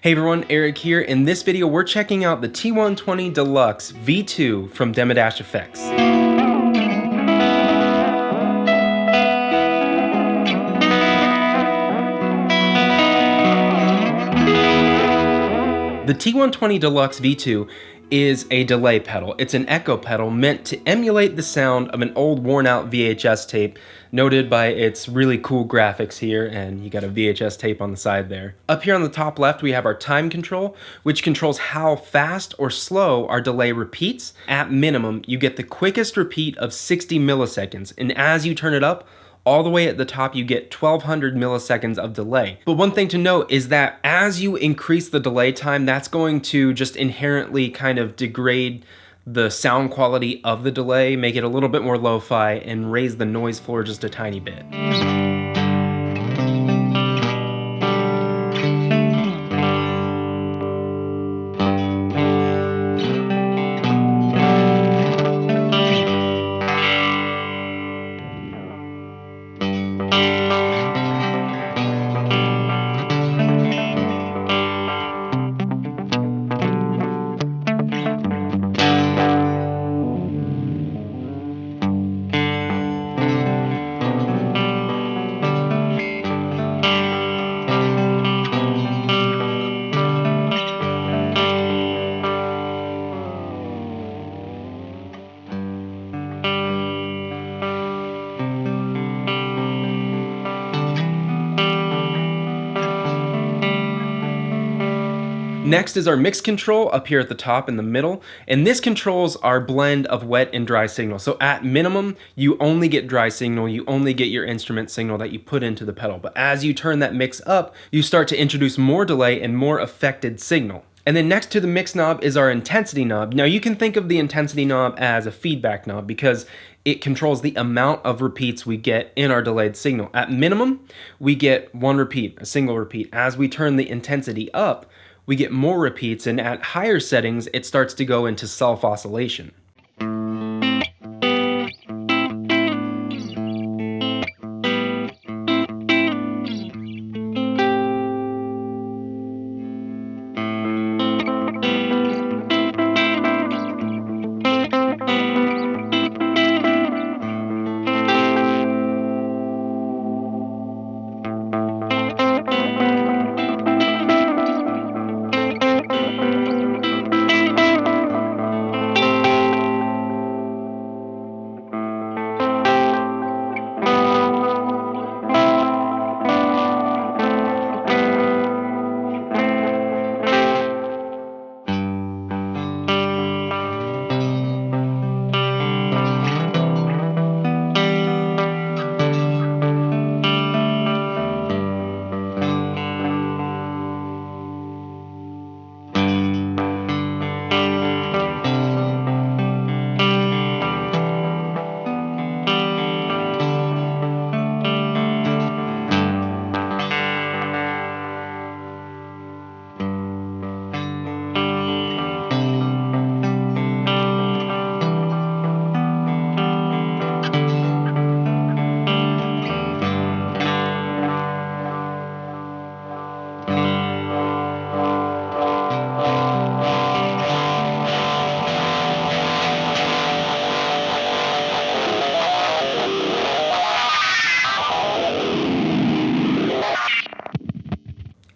Hey everyone, Eric here. In this video, we're checking out the T120 Deluxe V2 from Demedash Effects. The T120 Deluxe V2 is a delay pedal. It's an echo pedal meant to emulate the sound of an old worn out VHS tape, noted by its really cool graphics here, and you got a VHS tape on the side there. Up here on the top left we have our time control, which controls how fast or slow our delay repeats. At minimum, you get the quickest repeat of 60 milliseconds, and as you turn it up, all the way at the top you get 1200 milliseconds of delay. But one thing to note is that as you increase the delay time, that's going to just inherently kind of degrade the sound quality of the delay, make it a little bit more lo-fi, and raise the noise floor just a tiny bit. Next is our mix control up here at the top in the middle, and this controls our blend of wet and dry signal. So at minimum, you only get dry signal, you only get your instrument signal that you put into the pedal. But as you turn that mix up, you start to introduce more delay and more affected signal. And then next to the mix knob is our intensity knob. Now you can think of the intensity knob as a feedback knob because it controls the amount of repeats we get in our delayed signal. At minimum, we get one repeat, a single repeat. As we turn the intensity up, we get more repeats, and at higher settings, it starts to go into self-oscillation.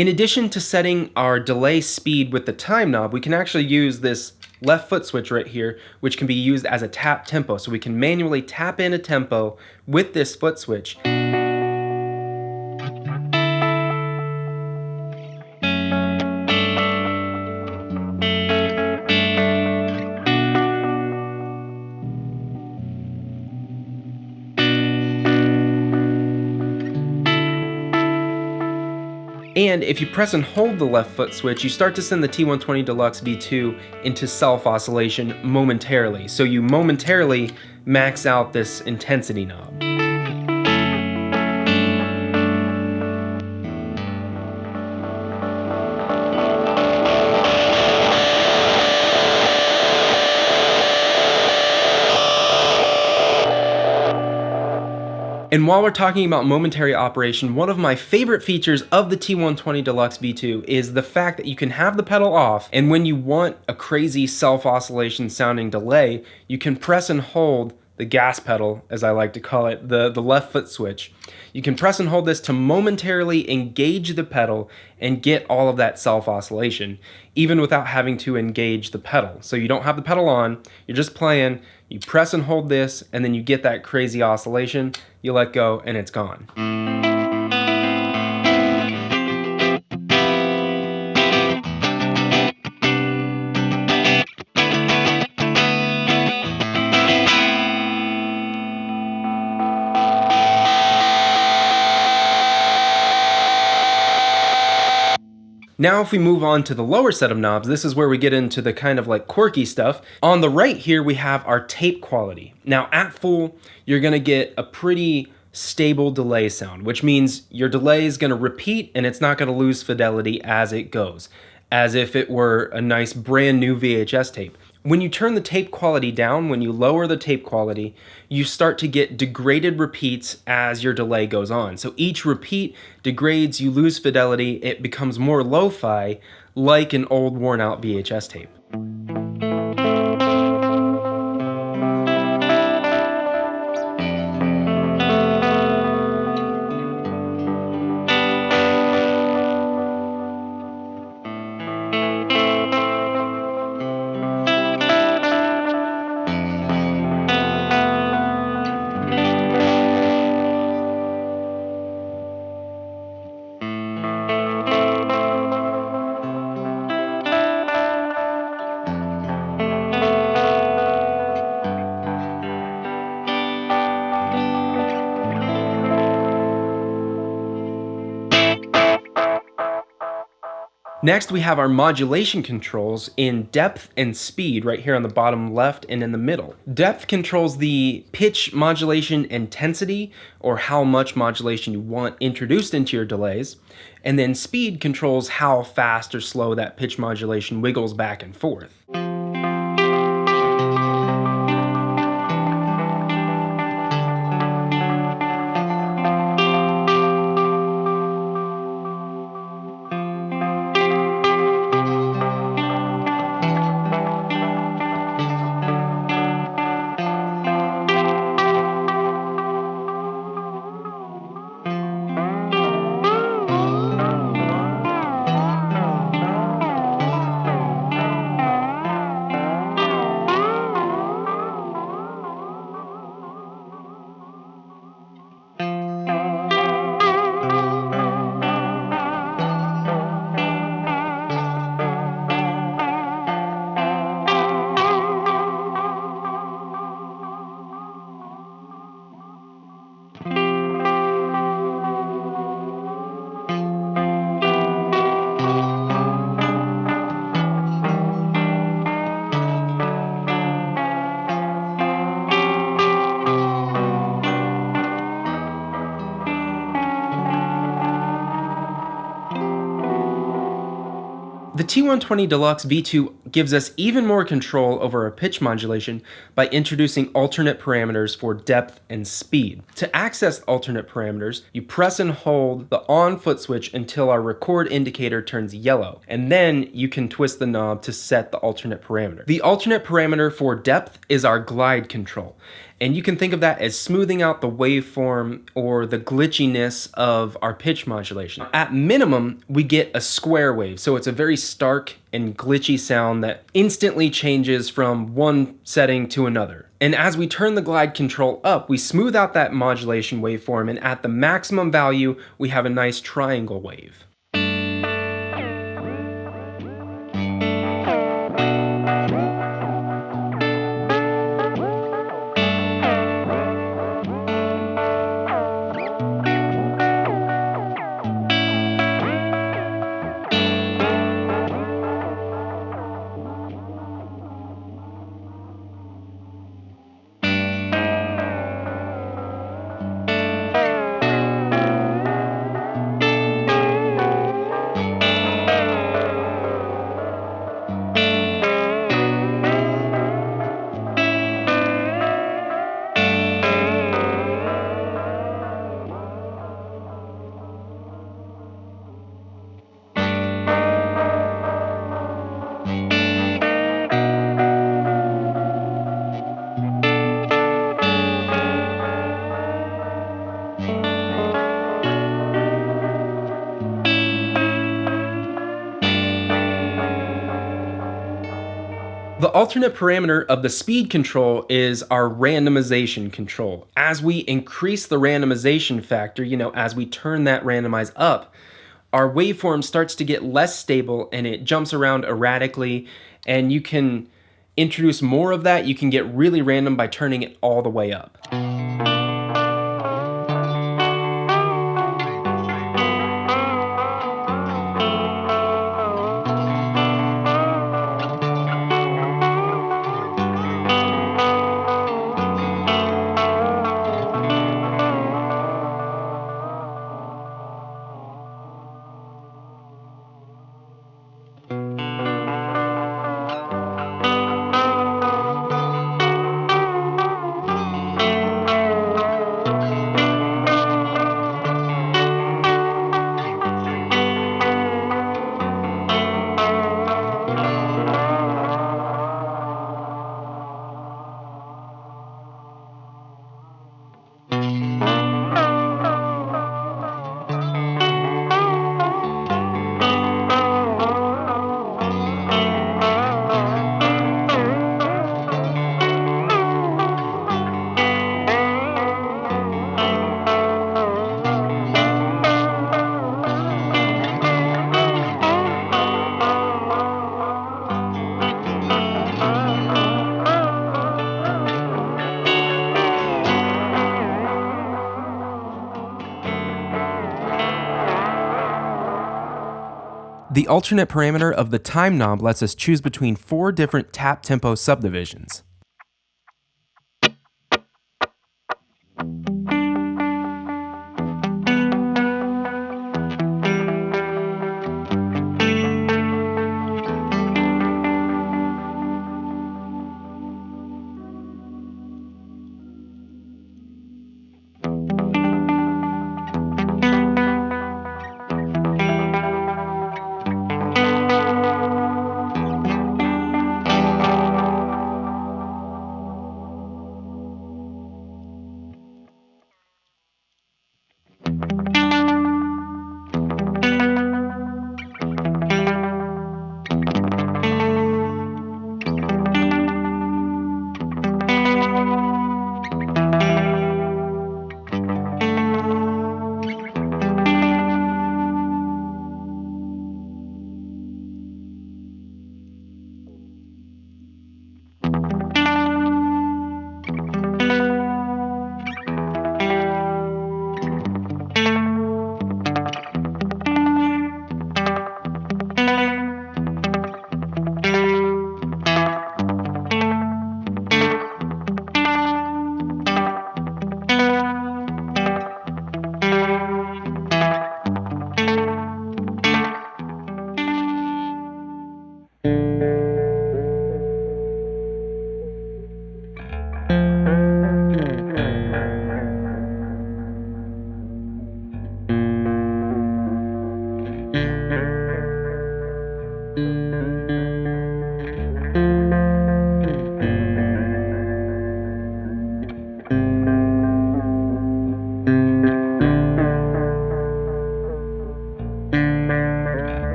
In addition to setting our delay speed with the time knob, we can actually use this left foot switch right here, which can be used as a tap tempo. So we can manually tap in a tempo with this foot switch. And if you press and hold the left foot switch, you start to send the T120 Deluxe V2 into self-oscillation momentarily. So you momentarily max out this intensity knob. And while we're talking about momentary operation, one of my favorite features of the T120 Deluxe V2 is the fact that you can have the pedal off, and when you want a crazy self-oscillation sounding delay, you can press and hold the gas pedal, as I like to call it, the left foot switch. You can press and hold this to momentarily engage the pedal and get all of that self-oscillation, even without having to engage the pedal. So you don't have the pedal on, you're just playing, you press and hold this, and then you get that crazy oscillation, you let go, and it's gone. Now if we move on to the lower set of knobs, this is where we get into the kind of like quirky stuff. On the right here, we have our tape quality. Now at full, you're gonna get a pretty stable delay sound, which means your delay is gonna repeat and it's not gonna lose fidelity as it goes, as if it were a nice brand new VHS tape. When you turn the tape quality down, when you lower the tape quality, you start to get degraded repeats as your delay goes on. So each repeat degrades, you lose fidelity, it becomes more lo-fi, like an old worn out VHS tape. Next, we have our modulation controls in depth and speed right here on the bottom left and in the middle. Depth controls the pitch modulation intensity, or how much modulation you want introduced into your delays. And then speed controls how fast or slow that pitch modulation wiggles back and forth. The T120 Deluxe V2 gives us even more control over our pitch modulation by introducing alternate parameters for depth and speed. To access alternate parameters, you press and hold the on foot switch until our record indicator turns yellow, and then you can twist the knob to set the alternate parameter. The alternate parameter for depth is our glide control, and you can think of that as smoothing out the waveform or the glitchiness of our pitch modulation. At minimum, we get a square wave, so it's a very stark and glitchy sound that instantly changes from one setting to another. And as we turn the glide control up, we smooth out that modulation waveform, and at the maximum value, we have a nice triangle wave. The alternate parameter of the speed control is our randomization control. As we increase the randomization factor, as we turn that randomize up, our waveform starts to get less stable and it jumps around erratically, and you can introduce more of that. You can get really random by turning it all the way up. The alternate parameter of the time knob lets us choose between 4 different tap tempo subdivisions.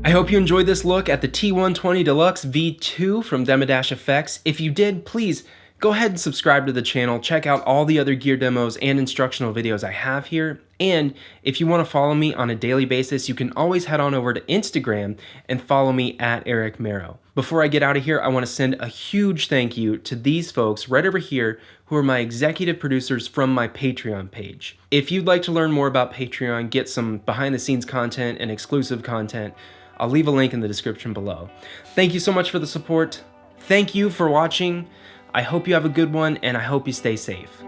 I hope you enjoyed this look at the T120 Deluxe V2 from Demedash Effects. If you did, please go ahead and subscribe to the channel. Check out all the other gear demos and instructional videos I have here. And if you want to follow me on a daily basis, you can always head on over to Instagram and follow me at Eric Merrow. Before I get out of here, I want to send a huge thank you to these folks right over here who are my executive producers from my Patreon page. If you'd like to learn more about Patreon, get some behind the scenes content and exclusive content, I'll leave a link in the description below. Thank you so much for the support. Thank you for watching. I hope you have a good one, and I hope you stay safe.